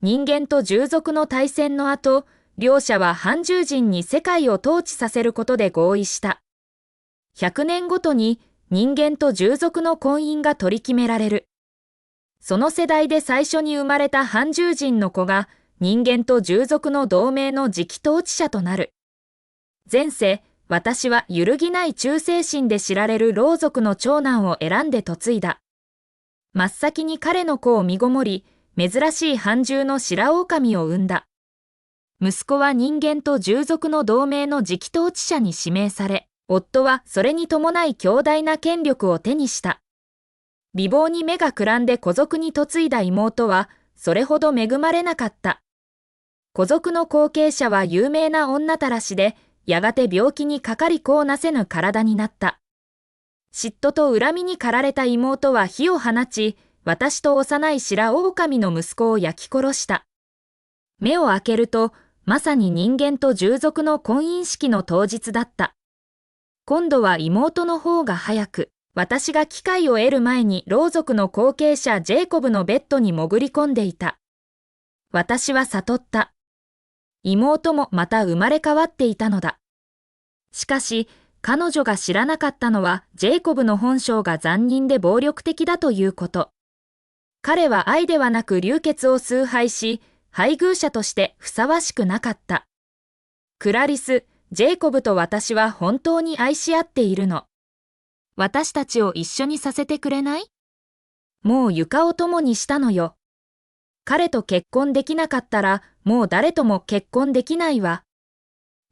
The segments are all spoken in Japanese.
人間と従属の大戦の後、両者は半獣人に世界を統治させることで合意した。100年ごとに人間と従属の婚姻が取り決められる。その世代で最初に生まれた半獣人の子が人間と従属の同盟の次期統治者となる。前世、私は揺るぎない忠誠心で知られる老族の長男を選んで嫁いだ。真っ先に彼の子を身ごもり、珍しい半獣の白狼を産んだ。息子は人間と従属の同盟の次期統治者に指名され、夫はそれに伴い強大な権力を手にした。美貌に目がくらんで皇族に嫁いだ妹は、それほど恵まれなかった。皇族の後継者は有名な女たらしで、やがて病気にかかり子をなせぬ体になった。嫉妬と恨みに駆られた妹は火を放ち、私と幼い白狼の息子を焼き殺した。目を開けると、まさに人間と従属の婚姻式の当日だった。今度は妹の方が早く、私が機会を得る前に老族の後継者ジェイコブのベッドに潜り込んでいた。私は悟った。妹もまた生まれ変わっていたのだ。しかし、彼女が知らなかったのはジェイコブの本性が残忍で暴力的だということ。彼は愛ではなく流血を崇拝し、配偶者としてふさわしくなかった。クラリス、ジェイコブと私は本当に愛し合っているの。私たちを一緒にさせてくれない？もう床を共にしたのよ。彼と結婚できなかったらもう誰とも結婚できないわ。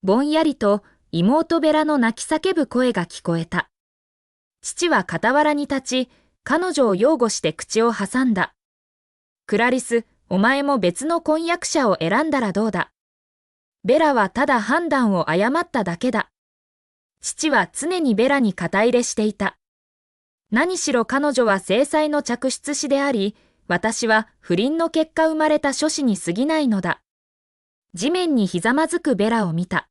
ぼんやりと妹ベラの泣き叫ぶ声が聞こえた。父は傍らに立ち、彼女を擁護して口を挟んだ。クラリス、お前も別の婚約者を選んだらどうだ。ベラはただ判断を誤っただけだ。父は常にベラに肩入れしていた。何しろ彼女は正妻の嫡出子であり、私は不倫の結果生まれた諸子に過ぎないのだ。地面にひざまずくベラを見た。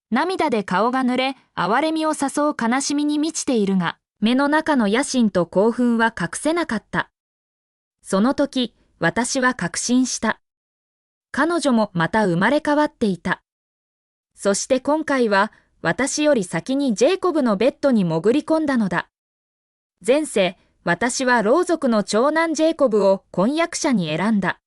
涙で顔が濡れ、哀れみを誘う悲しみに満ちているが、目の中の野心と興奮は隠せなかった。その時、私は確信した。彼女もまた生まれ変わっていた。そして今回は、私より先にジェイコブのベッドに潜り込んだのだ。前世、私は老族の長男ジェイコブを婚約者に選んだ。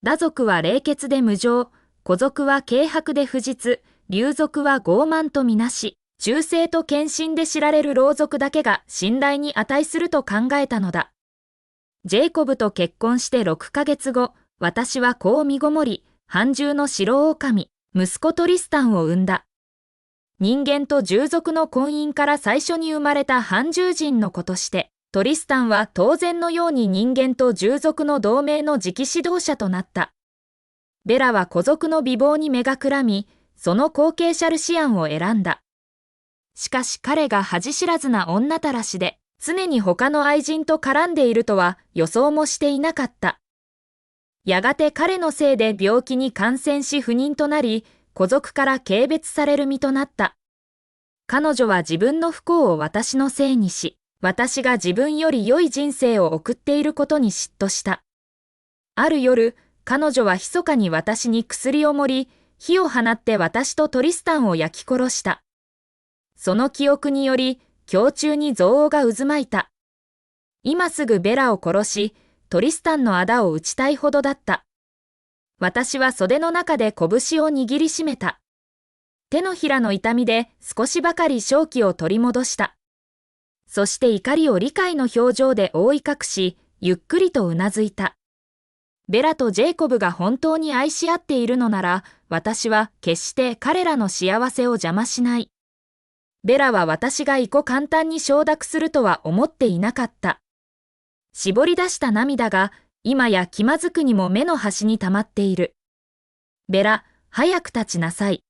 裸族は冷血で無情、皇族は軽薄で不実、竜族は傲慢とみなし、忠誠と献身で知られる老族だけが信頼に値すると考えたのだ。ジェイコブと結婚して6ヶ月後、私は子を身ごもり、半獣の白狼、息子トリスタンを産んだ。人間と従属の婚姻から最初に生まれた半獣人の子として、トリスタンは当然のように人間と従属の同盟の次期指導者となった。ベラは皇族の美貌に目がくらみ、その後継者ルシアンを選んだ。しかし彼が恥知らずな女たらしで、常に他の愛人と絡んでいるとは予想もしていなかった。やがて彼のせいで病気に感染し不妊となり、皇族から軽蔑される身となった。彼女は自分の不幸を私のせいにし、私が自分より良い人生を送っていることに嫉妬した。ある夜、彼女は密かに私に薬を盛り、火を放って私とトリスタンを焼き殺した。その記憶により、胸中に憎悪が渦巻いた。今すぐベラを殺し、トリスタンの仇を討ちたいほどだった。私は袖の中で拳を握りしめた。手のひらの痛みで少しばかり正気を取り戻した。そして怒りを理解の表情で覆い隠し、ゆっくりとうなずいた。ベラとジェイコブが本当に愛し合っているのなら、私は決して彼らの幸せを邪魔しない。ベラは私がいこ簡単に承諾するとは思っていなかった。絞り出した涙が、今や気まずくにも目の端に溜まっている。ベラ、早く立ちなさい。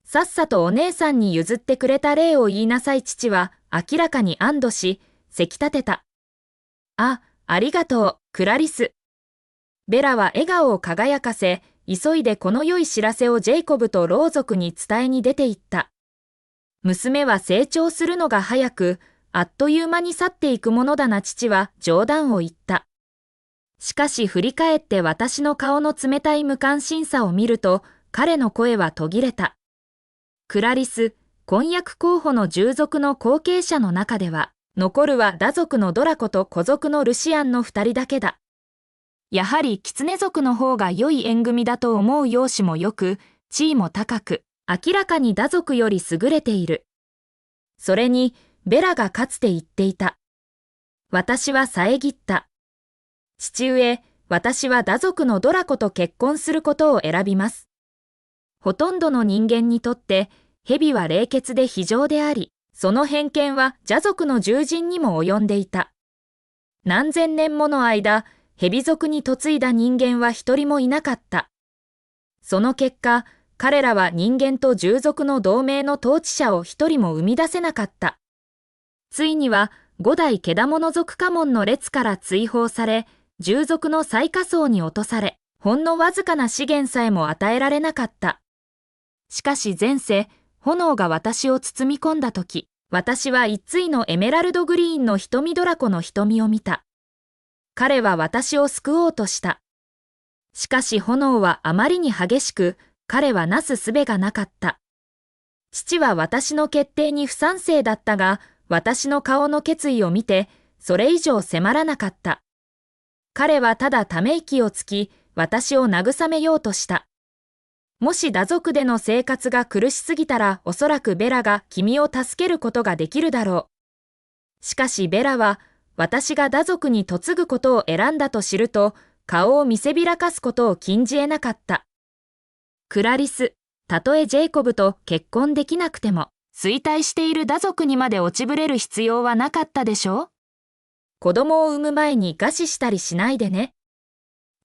さっさとお姉さんに譲ってくれた礼を言いなさい。父は明らかに安堵し、せき立てた。ありがとう、クラリス。ベラは笑顔を輝かせ、急いでこの良い知らせをジェイコブと老族に伝えに出て行った。娘は成長するのが早く、あっという間に去っていくものだな。父は冗談を言った。しかし振り返って私の顔の冷たい無関心さを見ると、彼の声は途切れた。クラリス、婚約候補の従属の後継者の中では、残るはダ族のドラコと子族のルシアンの2人だけだ。やはりキツネ族の方が良い縁組だと思う容姿も良く、地位も高く、明らかにダ族より優れている。それに、ベラがかつて言っていた。私は遮った。父上、私はダ族のドラコと結婚することを選びます。ほとんどの人間にとって、蛇は冷血で非情であり、その偏見は蛇族の従人にも及んでいた。何千年もの間、蛇族に嫁いだ人間は一人もいなかった。その結果、彼らは人間と従属の同盟の統治者を一人も生み出せなかった。ついには、五代獣族家紋の列から追放され、従属の最下層に落とされ、ほんのわずかな資源さえも与えられなかった。しかし前世、炎が私を包み込んだとき、私は一対のエメラルドグリーンの瞳ドラコの瞳を見た。彼は私を救おうとした。しかし炎はあまりに激しく、彼はなすすべがなかった。父は私の決定に不賛成だったが、私の顔の決意を見て、それ以上迫らなかった。彼はただため息をつき、私を慰めようとした。もし打族での生活が苦しすぎたら、おそらくベラが君を助けることができるだろう。しかしベラは、私が打族に嫁ぐことを選んだと知ると、顔を見せびらかすことを禁じ得なかった。クラリス、たとえジェイコブと結婚できなくても、衰退している打族にまで落ちぶれる必要はなかったでしょう？子供を産む前に餓死したりしないでね。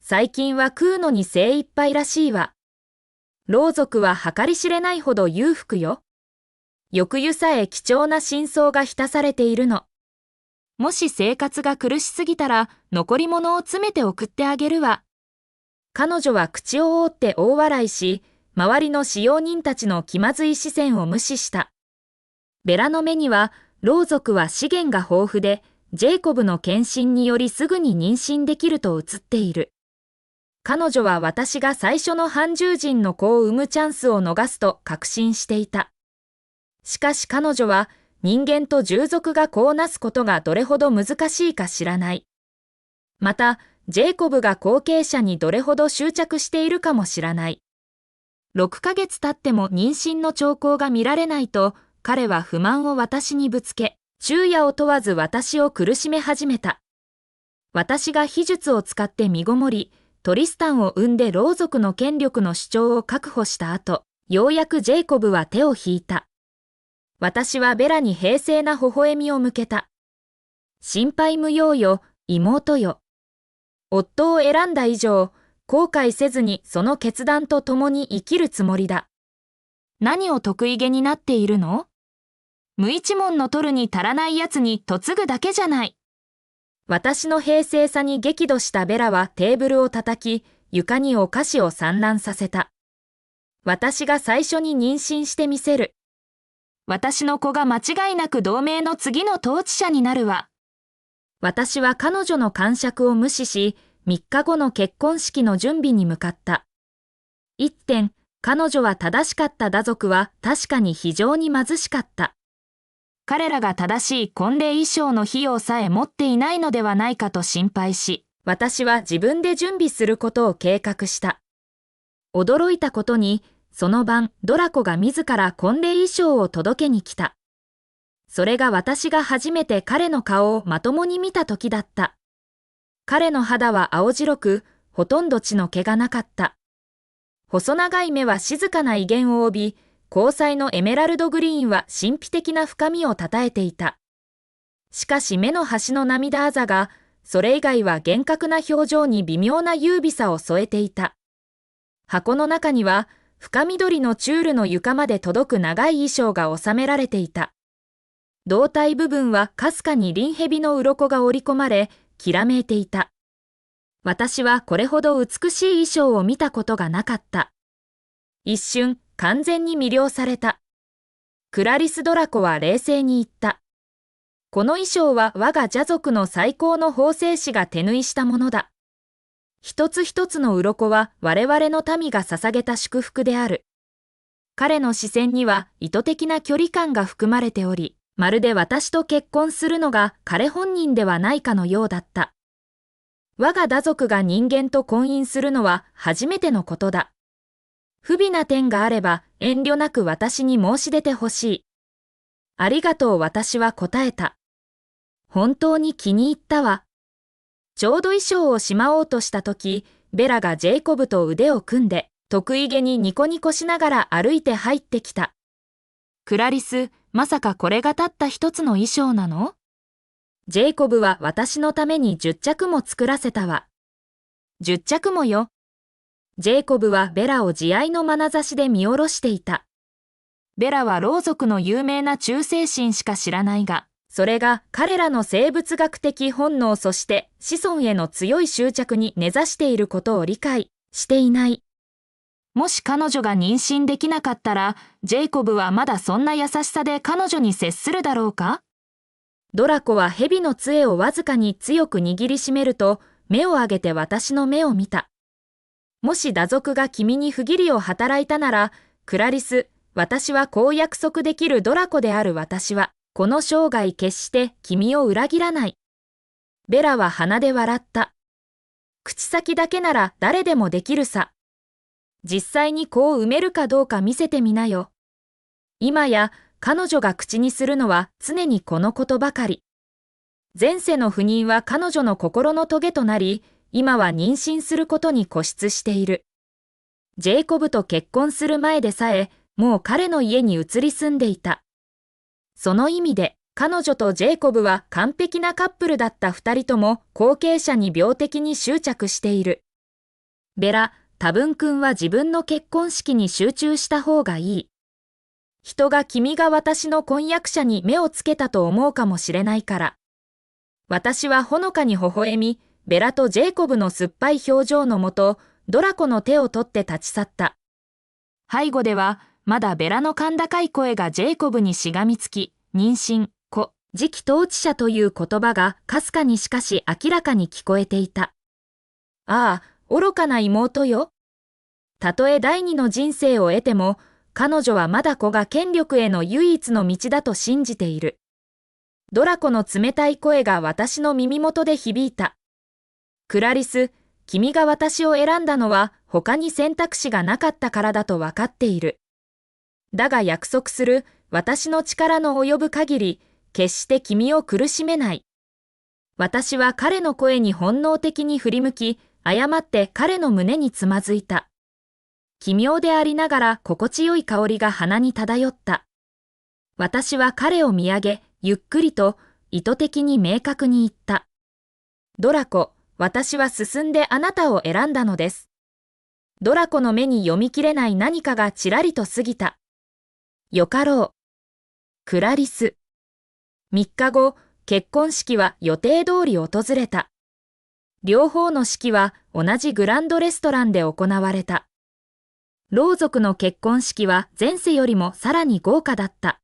最近は食うのに精一杯らしいわ。老族は計り知れないほど裕福よ。欲湯さえ貴重な真相が浸されているの。もし生活が苦しすぎたら残り物を詰めて送ってあげるわ。彼女は口を覆って大笑いし、周りの使用人たちの気まずい視線を無視した。ベラの目には、老族は資源が豊富で、ジェイコブの献身によりすぐに妊娠できると映っている。彼女は私が最初の半獣人の子を産むチャンスを逃すと確信していた。しかし彼女は人間と従属が子をなすことがどれほど難しいか知らない。また、ジェイコブが後継者にどれほど執着しているかも知らない。6ヶ月経っても妊娠の兆候が見られないと、彼は不満を私にぶつけ、昼夜を問わず私を苦しめ始めた。私が秘術を使って身ごもり、トリスタンを生んで老族の権力の主張を確保した後、ようやくジェイコブは手を引いた。私はベラに平静な微笑みを向けた。心配無用よ、妹よ。夫を選んだ以上、後悔せずにその決断と共に生きるつもりだ。何を得意げになっているの？無一文の取るに足らないやつに嫁ぐだけじゃない。私の平静さに激怒したベラはテーブルを叩き、床にお菓子を散乱させた。私が最初に妊娠してみせる。私の子が間違いなく同盟の次の統治者になるわ。私は彼女の癇癪を無視し、3日後の結婚式の準備に向かった。一点、彼女は正しかった打族は確かに非常に貧しかった。彼らが正しい婚礼衣装の費用さえ持っていないのではないかと心配し、私は自分で準備することを計画した。驚いたことに、その晩、ドラコが自ら婚礼衣装を届けに来た。それが私が初めて彼の顔をまともに見た時だった。彼の肌は青白く、ほとんど血の気がなかった。細長い目は静かな威厳を帯び、虹彩のエメラルドグリーンは神秘的な深みをたたえていた。しかし目の端の涙あざが、それ以外は厳格な表情に微妙な優美さを添えていた。箱の中には、深緑のチュールの床まで届く長い衣装が収められていた。胴体部分はかすかにリンヘビの鱗が織り込まれ、きらめいていた。私はこれほど美しい衣装を見たことがなかった。一瞬、完全に魅了された。クラリス・ドラコは冷静に言った。この衣装は我が蛇族の最高の縫製師が手縫いしたものだ。一つ一つの鱗は我々の民が捧げた祝福である。彼の視線には意図的な距離感が含まれており、まるで私と結婚するのが彼本人ではないかのようだった。我が打族が人間と婚姻するのは初めてのことだ。不備な点があれば遠慮なく私に申し出てほしい。ありがとう、私は答えた。本当に気に入ったわ。ちょうど衣装をしまおうとしたとき、ベラがジェイコブと腕を組んで、得意げにニコニコしながら歩いて入ってきた。クラリス、まさかこれがたった一つの衣装なの？ジェイコブは私のために10着も作らせたわ。10着もよ。ジェイコブはベラを慈愛の眼差しで見下ろしていた。ベラはロー族の有名な忠誠心しか知らないが、それが彼らの生物学的本能そして子孫への強い執着に根ざしていることを理解していない。もし彼女が妊娠できなかったら、ジェイコブはまだそんな優しさで彼女に接するだろうか？ドラコは蛇の杖をわずかに強く握りしめると、目を上げて私の目を見た。もし打族が君に不義理を働いたなら、クラリス、私はこう約束できる。ドラコである私は、この生涯決して君を裏切らない。ベラは鼻で笑った。口先だけなら誰でもできるさ。実際に子を埋めるかどうか見せてみなよ。今や彼女が口にするのは常にこのことばかり。前世の不妊は彼女の心の棘となり、今は妊娠することに固執している。ジェイコブと結婚する前でさえ、もう彼の家に移り住んでいた。その意味で、彼女とジェイコブは完璧なカップルだった二人とも後継者に病的に執着している。ベラ、多分君は自分の結婚式に集中した方がいい。人が君が私の婚約者に目をつけたと思うかもしれないから。私はほのかに微笑み、ベラとジェイコブの酸っぱい表情のもと、ドラコの手を取って立ち去った。背後では、まだベラの甲高い声がジェイコブにしがみつき、妊娠、子、次期統治者という言葉がかすかにしかし明らかに聞こえていた。ああ、愚かな妹よ。たとえ第二の人生を得ても、彼女はまだ子が権力への唯一の道だと信じている。ドラコの冷たい声が私の耳元で響いた。クラリス、君が私を選んだのは他に選択肢がなかったからだと分かっている。だが約束する、私の力の及ぶ限り、決して君を苦しめない。私は彼の声に本能的に振り向き、誤って彼の胸につまずいた。奇妙でありながら心地よい香りが鼻に漂った。私は彼を見上げ、ゆっくりと意図的に明確に言った。ドラコ、私は進んであなたを選んだのです。ドラコの目に読み切れない何かがちらりと過ぎた。よかろう。クラリス。3日後、結婚式は予定通り訪れた。両方の式は同じグランドレストランで行われた。ロー族の結婚式は前世よりもさらに豪華だった。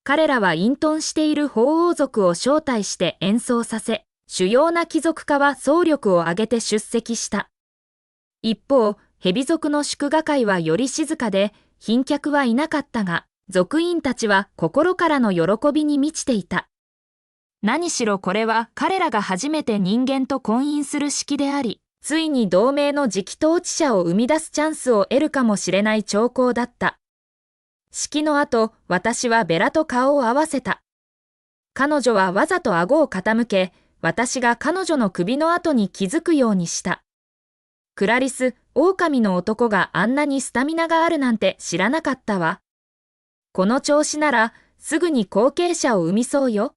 彼らは隠遁している鳳凰族を招待して演奏させ、主要な貴族家は総力を挙げて出席した。一方、蛇族の祝賀会はより静かで、賓客はいなかったが、族員たちは心からの喜びに満ちていた。何しろこれは彼らが初めて人間と婚姻する式であり、ついに同盟の次期統治者を生み出すチャンスを得るかもしれない兆候だった。式の後、私はベラと顔を合わせた。彼女はわざと顎を傾け、私が彼女の首の後に気づくようにした。クラリス、狼の男があんなにスタミナがあるなんて知らなかったわ。この調子なら、すぐに後継者を生みそうよ。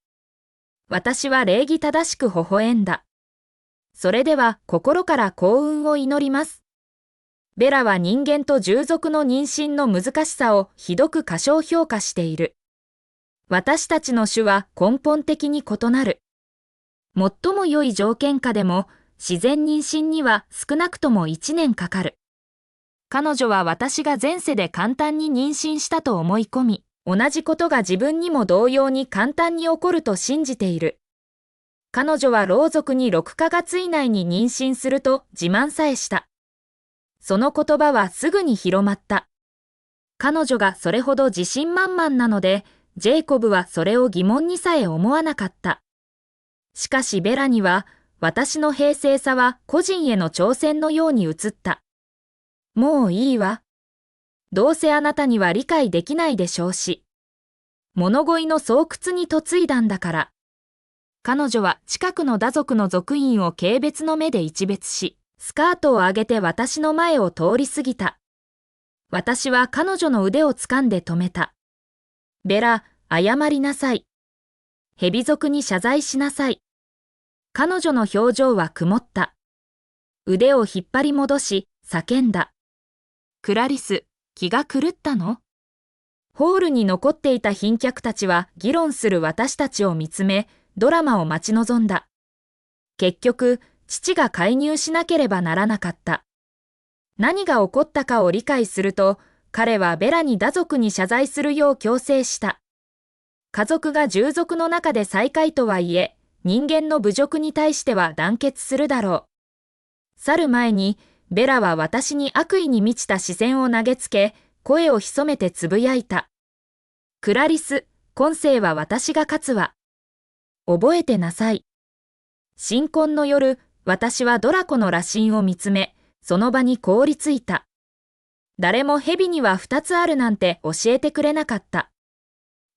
私は礼儀正しく微笑んだ。それでは心から幸運を祈ります。ベラは人間と従属の妊娠の難しさをひどく過小評価している。私たちの種は根本的に異なる。最も良い条件下でも自然妊娠には少なくとも1年かかる。彼女は私が前世で簡単に妊娠したと思い込み、同じことが自分にも同様に簡単に起こると信じている。彼女は老族に6ヶ月以内に妊娠すると自慢さえした。その言葉はすぐに広まった。彼女がそれほど自信満々なので、ジェイコブはそれを疑問にさえ思わなかった。しかしベラには、私の平静さは個人への挑戦のように映った。もういいわ。どうせあなたには理解できないでしょうし。物乞いの巣窟に嫁いだんだから。彼女は近くの打族の族員を軽蔑の目で一別し、スカートを上げて私の前を通り過ぎた。私は彼女の腕を掴んで止めた。ベラ、謝りなさい。蛇族に謝罪しなさい。彼女の表情は曇った。腕を引っ張り戻し、叫んだ。クラリス、気が狂ったの？ホールに残っていた賓客たちは議論する私たちを見つめ、ドラマを待ち望んだ。結局、父が介入しなければならなかった。何が起こったかを理解すると、彼はベラに打族に謝罪するよう強制した。家族が従属の中で最下位とはいえ、人間の侮辱に対しては団結するだろう。去る前に、ベラは私に悪意に満ちた視線を投げつけ、声を潜めてつぶやいた。クラリス、今世は私が勝つわ。覚えてなさい。新婚の夜、私はドラコの羅針を見つめ、その場に凍りついた。誰も蛇には2つあるなんて教えてくれなかった。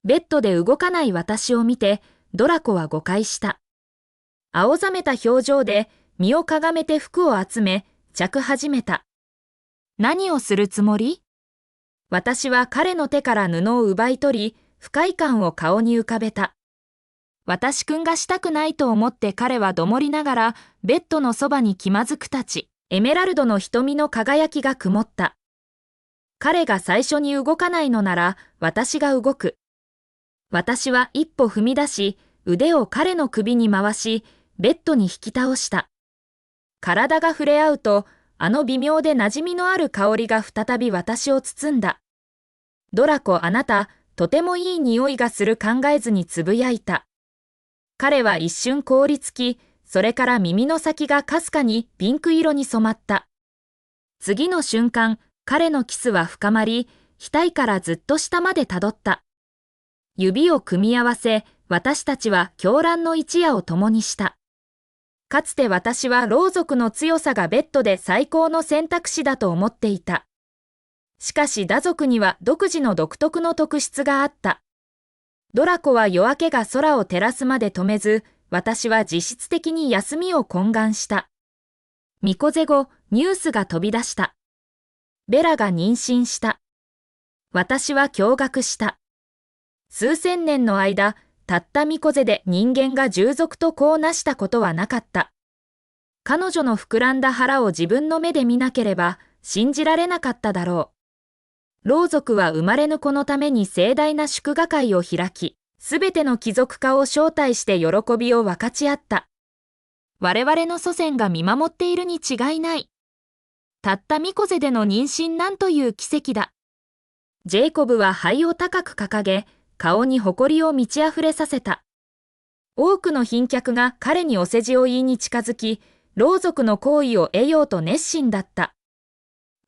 ベッドで動かない私を見て、ドラコは誤解した。青ざめた表情で、身をかがめて服を集め、着始めた。何をするつもり？私は彼の手から布を奪い取り、不快感を顔に浮かべた。私くんがしたくないと思って彼はどもりながら、ベッドのそばに気まずく立ち、エメラルドの瞳の輝きが曇った。彼が最初に動かないのなら、私が動く。私は一歩踏み出し、腕を彼の首に回し、ベッドに引き倒した。体が触れ合うと、あの微妙で馴染みのある香りが再び私を包んだ。ドラコ、あなた、とてもいい匂いがする考えずにつぶやいた。彼は一瞬凍りつき、それから耳の先がかすかにピンク色に染まった。次の瞬間、彼のキスは深まり、額からずっと下までたどった。指を組み合わせ、私たちは狂乱の一夜を共にした。かつて私は老族の強さがベッドで最高の選択肢だと思っていた。しかし打族には独自の独特の特質があった。ドラコは夜明けが空を照らすまで止めず、私は実質的に休みを懇願した。ミコゼ後、ニュースが飛び出した。ベラが妊娠した。私は驚愕した。数千年の間、たったミコゼで人間が従属と子を成したことはなかった。彼女の膨らんだ腹を自分の目で見なければ信じられなかっただろう。老族は生まれぬ子のために盛大な祝賀会を開き、すべての貴族家を招待して喜びを分かち合った。我々の祖先が見守っているに違いない。たったミコゼでの妊娠なんという奇跡だ。ジェイコブは肺を高く掲げ、顔に誇りを満ち溢れさせた。多くの賓客が彼にお世辞を言いに近づき、老族の好意を得ようと熱心だった。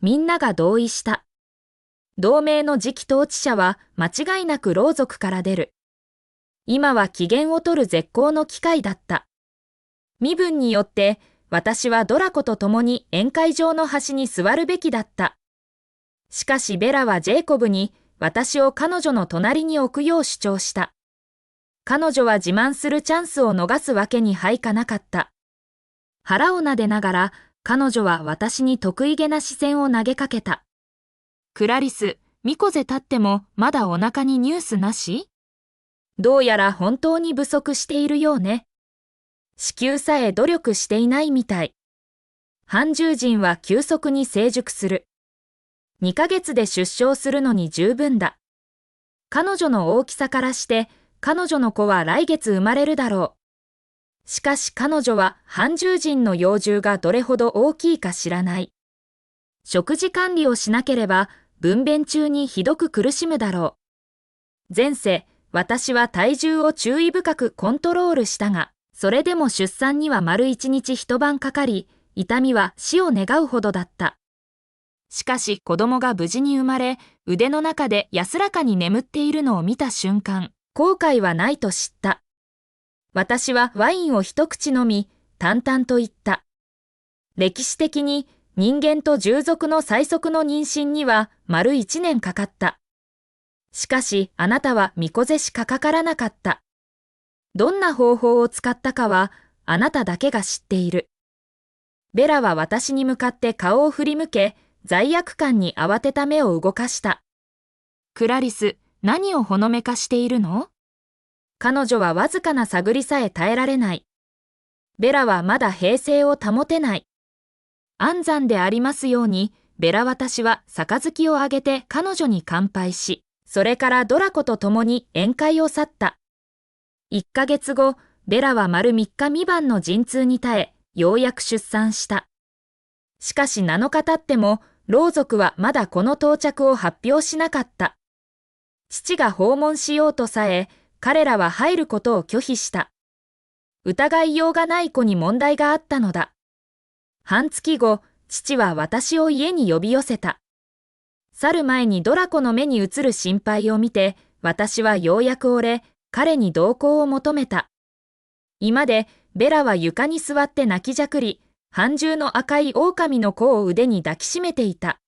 みんなが同意した。同盟の次期統治者は間違いなく老族から出る。今は機嫌を取る絶好の機会だった。身分によって私はドラコと共に宴会場の端に座るべきだった。しかしベラはジェイコブに私を彼女の隣に置くよう主張した。彼女は自慢するチャンスを逃すわけにはいかなかった。腹を撫でながら彼女は私に得意げな視線を投げかけた。クラリス、ミコゼ立ってもまだお腹にニュースなし？どうやら本当に不足しているようね。子宮さえ努力していないみたい。半獣人は急速に成熟する。2ヶ月で出生するのに十分だ。彼女の大きさからして彼女の子は来月生まれるだろう。しかし彼女は半獣人の幼獣がどれほど大きいか知らない。食事管理をしなければ分娩中にひどく苦しむだろう。前世、私は体重を注意深くコントロールしたが、それでも出産には丸一日一晩かかり、痛みは死を願うほどだった。しかし子供が無事に生まれ、腕の中で安らかに眠っているのを見た瞬間、後悔はないと知った。私はワインを一口飲み、淡々と言った。歴史的に人間と従属の最速の妊娠には丸1年かかった。しかしあなたはみこぜしかかからなかった。どんな方法を使ったかはあなただけが知っている。ベラは私に向かって顔を振り向け、罪悪感に慌てた目を動かした。クラリス、何をほのめかしているの？彼女はわずかな探りさえ耐えられない。ベラはまだ平静を保てない。安産でありますように、ベラ私は杯をあげて彼女に乾杯し、それからドラコと共に宴会を去った。1ヶ月後、ベラは丸3日未満の陣痛に耐え、ようやく出産した。しかし7日経っても、老族はまだこの到着を発表しなかった。父が訪問しようとさえ、彼らは入ることを拒否した。疑いようがない子に問題があったのだ。半月後、父は私を家に呼び寄せた。去る前にドラコの目に映る心配を見て、私はようやく折れ、彼に同行を求めた。居間で、ベラは床に座って泣きじゃくり、半獣の赤い狼の子を腕に抱きしめていた。